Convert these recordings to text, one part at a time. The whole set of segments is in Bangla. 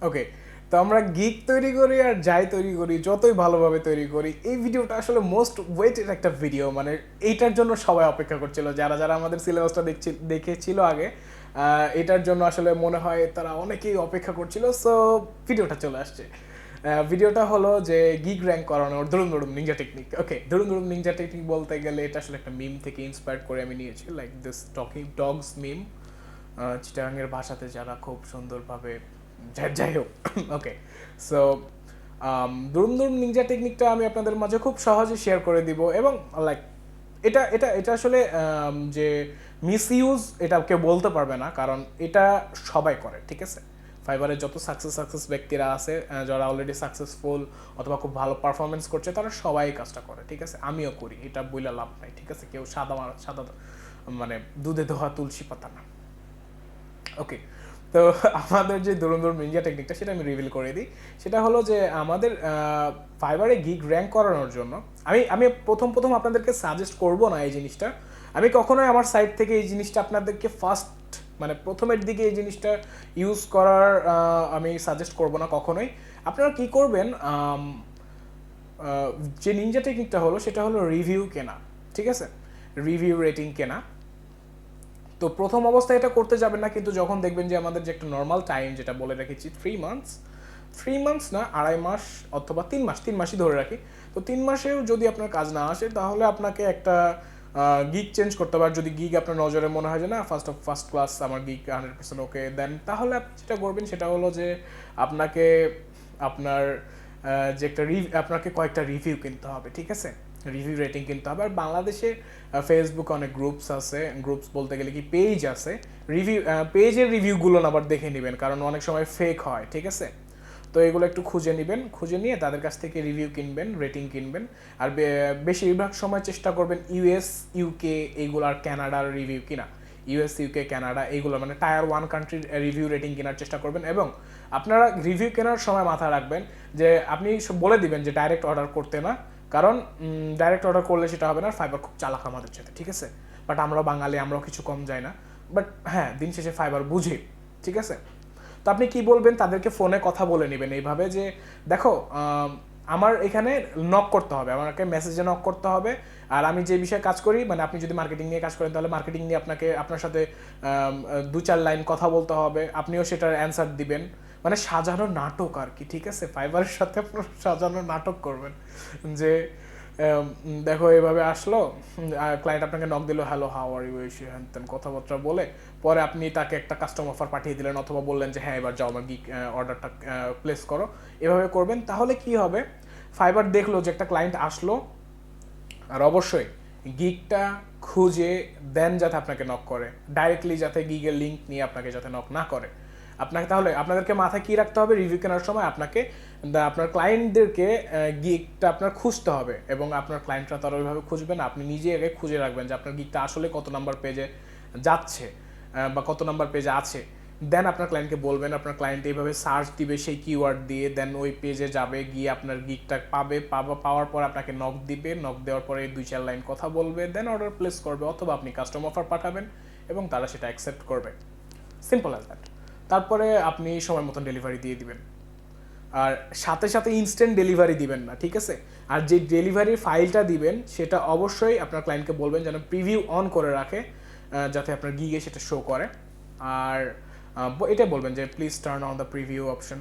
ওকে, তো আমরা গিগ তৈরি করি আর যাই তৈরি করি, যতই ভালোভাবে তৈরি করি, এই ভিডিওটা আসলে মোস্ট ওয়েটেড একটা ভিডিও। মানে এইটার জন্য সবাই অপেক্ষা করছিল, যারা যারা আমাদের সিলেবাসটা দেখেছিল আগে, এটার জন্য আসলে মনে হয় তারা অনেকেই অপেক্ষা করছিল। সো ভিডিওটা চলে আসছে। ভিডিওটা হলো যে গিগ র্যাঙ্ক করানোর ধরুন ধরুন নিনজা টেকনিক। ওকে, ধরুন ধরুন নিনজা টেকনিক বলতে গেলে এটা আসলে একটা মিম থেকে ইন্সপায়ার করে আমি নিয়েছি, লাইক দিস টকিং ডগস মিম। চিটাগাংয়ের ভাষাতে যারা খুব সুন্দরভাবে, যাই হোক। ওকে, সো দুরুম দুরুম নিনজা টেকনিকটা আমি আপনাদের মাঝে খুব সহজে শেয়ার করে দিব। এবং লাইক এটা এটা এটা আসলে যে মিসইউজ এটা কেউ বলতে পারবে না, কারণ এটা সবাই করে, ঠিক আছে। ফাইবারের যত সাকসেস ব্যক্তিরা আছে, যারা অলরেডি সাকসেসফুল অথবা খুব ভালো পারফরমেন্স করছে, তারা সবাই কাজটা করে, ঠিক আছে। আমিও করি, এটা বইলা লাভ নাই, ঠিক আছে। কেউ সাদা মানে দুধে ধোয়া তুলসী পাতা না। ওকে, তো আমাদের যে ধরুন ধরুন নিনজা টেকনিকটা, সেটা আমি রিভিল করে দিই। সেটা হলো যে আমাদের ফাইবারে গিগ র্যাঙ্ক করানোর জন্য আমি আমি প্রথম প্রথম আপনাদেরকে সাজেস্ট করব না এই জিনিসটা। আমি কখনোই আমার সাইড থেকে এই জিনিসটা আপনাদেরকে ফার্স্ট, মানে প্রথমের দিকে এই জিনিসটা ইউজ করার আমি সাজেস্ট করব না কখনোই। আপনারা কি করবেন, যে নিনজা টেকনিকটা হলো সেটা হলো রিভিউ কেনা, ঠিক আছে। রিভিউ রেটিং কেনা। তো প্রথম অবস্থায় এটা করতে যাবেন না, কিন্তু যখন দেখবেন যে আমাদের যে একটা নর্মাল টাইম যেটা বলে রেখেছি 3 মান্থস, 3 মান্থস না, 2.5 মাস অথবা 3 মাস, 3 মাসই ধরে রাখি। তো 3 মাসেও যদি আপনার কাজ না আসে, তাহলে আপনাকে একটা গিগ চেঞ্জ করতে হবে। আর যদি গিগ আপনার নজরে মনে হয় যে না, ফার্স্ট ক্লাস আমার গিগ 100% ওকে, দেন তাহলে আপনি যেটা করবেন সেটা হলো যে আপনাকে আপনার যে একটা আপনাকে কয়েকটা রিভিউ কিনতে হবে, ঠিক আছে। রিভিউ রেটিং কিনতে হবে। আর বাংলাদেশে ফেসবুক অনেক গ্রুপস আছে, গ্রুপস বলতে গেলে কি পেজ আছে। পেজের রিভিউগুলো আবার দেখে নেবেন, কারণ অনেক সময় ফেক হয়, ঠিক আছে। তো এগুলো একটু খুঁজে নেবেন, খুঁজে নিয়ে তাদের কাছ থেকে রিভিউ কিনবেন, রেটিং কিনবেন। আর বেশিরভাগ সময় চেষ্টা করবেন ইউএস, ইউকে এইগুলো আর ক্যানাডার রিভিউ কিনা। ইউএস, ইউকে, কানাডা এইগুলো মানে টায়ার 1 কান্ট্রির রিভিউ রেটিং কেনার চেষ্টা করবেন। এবং আপনারা রিভিউ কেনার সময় মাথায় রাখবেন যে আপনি বলে দিবেন যে ডাইরেক্ট অর্ডার করতে না, কারণ ডাইরেক্ট অর্ডার করলে সেটা হবে না। ফাইবার খুব চালাক আমাদের সাথে, ঠিক আছে। বাট আমরাও বাঙালি, আমরাও কিছু কম যাই না। বাট হ্যাঁ, দিন শেষে ফাইবার বুঝে, ঠিক আছে। তো আপনি কি বলবেন, তাদেরকে ফোনে কথা বলে নেবেন এইভাবে যে দেখো, আমার এখানে নক করতে হবে, আমাকে মেসেজে নক করতে হবে। আর আমি যে বিষয়ে কাজ করি, মানে আপনি যদি মার্কেটিং নিয়ে কাজ করেন, তাহলে মার্কেটিং নিয়ে আপনার সাথে 2-4 লাইন কথা বলতে হবে, আপনিও সেটার অ্যান্সার দিবেন। মানে সাজানো নাটক আর কি, ঠিক আছে। ফাইবারের সাথে আপনার সাজানো নাটক করবেন যে দেখো এভাবে আসলো, ক্লায়েন্ট আপনাকে নক দিল, হ্যালো হাউ আর ইউ, হ্যান তেন কথাবার্তা বলে পরে আপনি তাকে একটা কাস্টম অফার পাঠিয়ে দিলেন, অথবা বললেন যে হ্যাঁ এবার যাও আমার গিগ অর্ডারটা প্লেস করো। এভাবে করবেন, তাহলে কি হবে, ফাইবার দেখলো যে একটা ক্লায়েন্ট আসলো। আর অবশ্যই গিগটা খুঁজে দেন যাতে আপনাকে নক করে, ডাইরেক্টলি যাতে গিগের লিঙ্ক নিয়ে আপনাকে যাতে নক না করে। আপনাকে তাহলে আপনাদেরকে মাথায় কি রাখতে হবে, রিভিউ কেনার সময় আপনাকে আপনার ক্লায়েন্টদেরকে গিগটা আপনার খুঁজতে হবে। এবং আপনার ক্লায়েন্টরা তারা ওইভাবে খুঁজবে না, আপনি নিজে আগে খুঁজে রাখবেন যে আপনার গিগটা আসলে কত নাম্বার পেজে যাচ্ছে বা কত নাম্বার পেজে আছে। দেন আপনার ক্লায়েন্টকে বলবেন, আপনার ক্লায়েন্ট এইভাবে সার্চ দিবে সেই কিওয়ার্ড দিয়ে, দেন ওই পেজে যাবে, গিয়ে আপনার গিগটা পাওয়ার পর আপনাকে নক দিবে, নক দেওয়ার পরে 2-4 লাইন কথা বলবে, দেন অর্ডার প্লেস করবে, অথবা আপনি কাস্টম অফার পাঠাবেন এবং তারা সেটা অ্যাকসেপ্ট করবে। Simple as that. তারপরে আপনি সময় মতন ডেলিভারি দিয়ে দিবেন। আর সাথে সাথে ইনস্ট্যান্ট ডেলিভারি দিবেন না, ঠিক আছে। আর যে ডেলিভারির ফাইলটা দিবেন সেটা অবশ্যই আপনার ক্লায়েন্টকে বলবেন যেন প্রিভিউ অন করে রাখে, যাতে আপনার গিগে সেটা শো করে। আর এটা বলবেন যে please turn on the preview option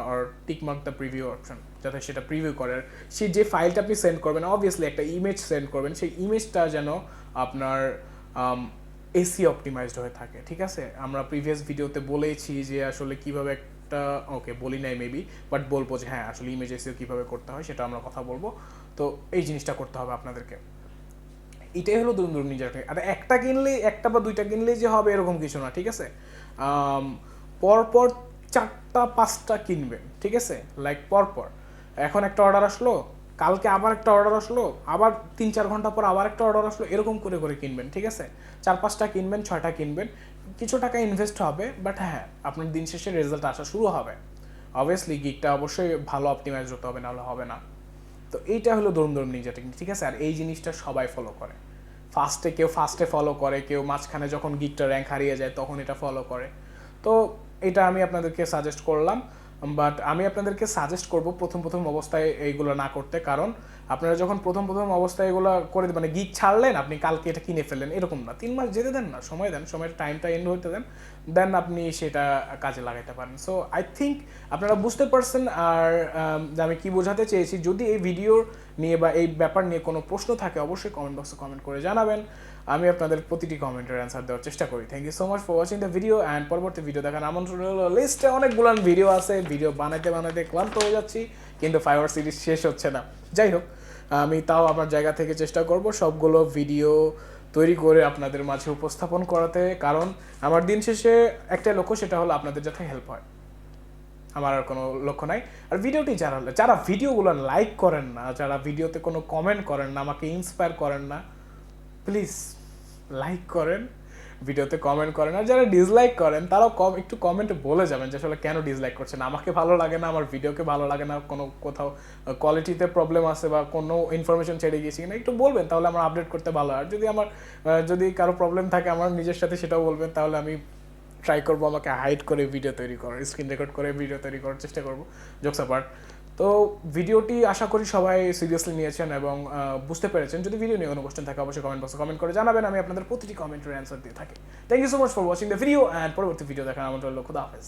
or tick mark the preview option, যাতে সেটা প্রিভিউ করে। সেই যে ফাইলটা আপনি সেন্ড করবেন, অবভিয়াসলি একটা ইমেজ সেন্ড করবেন, সেই ইমেজটা যেন আপনার এসি অপটিমাইজড হয়ে থাকে, ঠিক আছে। আমরা প্রিভিয়াস ভিডিওতে বলেছি যে আসলে কিভাবে একটা, ওকে বলি নাই মেবি, বাট বলবো যে হ্যাঁ আসলে ইমেজ এসিও কীভাবে করতে হয় সেটা আমরা কথা বলবো। তো এই জিনিসটা করতে হবে আপনাদেরকে। এটাই হলো ধরুন ধরুন নিজের। আর একটা কিনলে, একটা বা দুইটা কিনলেই যে হবে এরকম কিছু না, ঠিক আছে। পরপর 4টা-5টা কিনবেন, ঠিক আছে, লাইক পরপর। এখন একটা অর্ডার আসলো, কালকে আবার একটা অর্ডার আসলো, আবার 3-4 ঘন্টা পর আবার একটা অর্ডার আসলো, এরকম করে করে কিনবেন, ঠিক আছে। 4-5টা কিনবেন, 6টা কিনবেন, কিছু টাকা ইনভেস্ট হবে, বাট হ্যাঁ আপনার দিন শেষে রেজাল্ট আসা শুরু হবে। অবভিয়াসলি গিগটা অবশ্যই ভালো অপটিমাইজ হতে হবে, নাহলে হবে না। তো এইটা হলো ধরুন ধরুন নিজা টেকনিক, ঠিক আছে। আর এই জিনিসটা সবাই ফলো করে। কেউ ফার্স্টে ফলো করে, কেউ মাঝখানে যখন গিগটা র্যাঙ্ক হারিয়ে যায় তখন এটা ফলো করে। তো এটা আমি আপনাদেরকে সাজেস্ট করলাম। বাট আমি আপনাদেরকে সাজেস্ট করব প্রথম অবস্থায় এইগুলো না করতে, কারণ আপনারা যখন প্রথম অবস্থায় এগুলো করে মানে গিগ ছাড়লেন, আপনি কালকে এটা কিনে ফেললেন এরকম না, 3 মাস যেতে দেন না, সময় দেন, সময়ের টাইমটা এন্ড হতে দেন, দেন আপনি সেটা কাজে লাগাইতে পারেন। সো আই থিঙ্ক আপনারা বুঝতে পারছেন। আর আমি কি বোঝাতে চেয়েছি, যদি এই ভিডিও নিয়ে বা এই ব্যাপার নিয়ে কোনো প্রশ্ন থাকে অবশ্যই কমেন্ট বক্সে কমেন্ট করে জানাবেন, আমি আপনাদের প্রতিটি কমেন্টের অ্যান্সার দেওয়ার চেষ্টা করি। Thank you so much for watching the video and পরবর্তী ভিডিও দেখার আমন্ত্রণ হলো। লিস্টে অনেকগুলো ভিডিও আছে, ভিডিও বানাইতে ক্লান্ত হয়ে যাচ্ছি, কিন্তু ফাইবার সিরিজ শেষ হচ্ছে না। যাই হোক, আমি তাও আমার জায়গা থেকে চেষ্টা করব সবগুলো ভিডিও তৈরি করে আপনাদের মাঝে উপস্থাপন করাতে, কারণ আমার দিন শেষে একটাই লক্ষ্য, সেটা হলো আপনাদের যাতে হেল্প হয়, আমার আর কোনো লক্ষ্য নাই। আর ভিডিওটি যারা ভিডিওগুলো লাইক করেন না, যারা ভিডিওতে কোনো কমেন্ট করেন না, আমাকে ইন্সপায়ার করেন না, প্লিজ লাইক করেন, ভিডিওতে কমেন্ট করেন। আর যারা ডিসলাইক করেন তারাও একটু কমেন্টে বলে যাবেন যে আসলে কেন ডিসলাইক করছেন, আমাকে ভালো লাগে না, আমার ভিডিওকে ভালো লাগে না, কোনো কোথাও কোয়ালিটিতে প্রবলেম আছে বা কোনো ইনফরমেশন ছেড়ে গিয়েছি কিনা একটু বলবেন, তাহলে আমার আপডেট করতে ভালো হয়। আর যদি কারো প্রবলেম থাকে আমার নিজের সাথে, সেটাও বলবেন, তাহলে আমি ট্রাই করবো আমাকে হাইড করে ভিডিও তৈরি করার, স্ক্রিন রেকর্ড করে ভিডিও তৈরি করার চেষ্টা করবো, জোকস অ্যাপার্ট। তো ভিডিওটি আশা করি সবাই সিরিয়াসলি নিয়েছেন এবং বুঝতে পেরেছেন। যদি ভিডিও নিয়ে কোনো কোশ্চেন থাকে অবশ্যই কমেন্ট বক্সে কমেন্ট করে জানাবেন, আমি আপনাদের প্রতিটি কমেন্টের অ্যান্সার দিয়ে থাকি। Thank you so much for watching the video and পরবর্তী ভিডিও দেখার আমন্ত্রণ রইল। খুদা হাফেজ।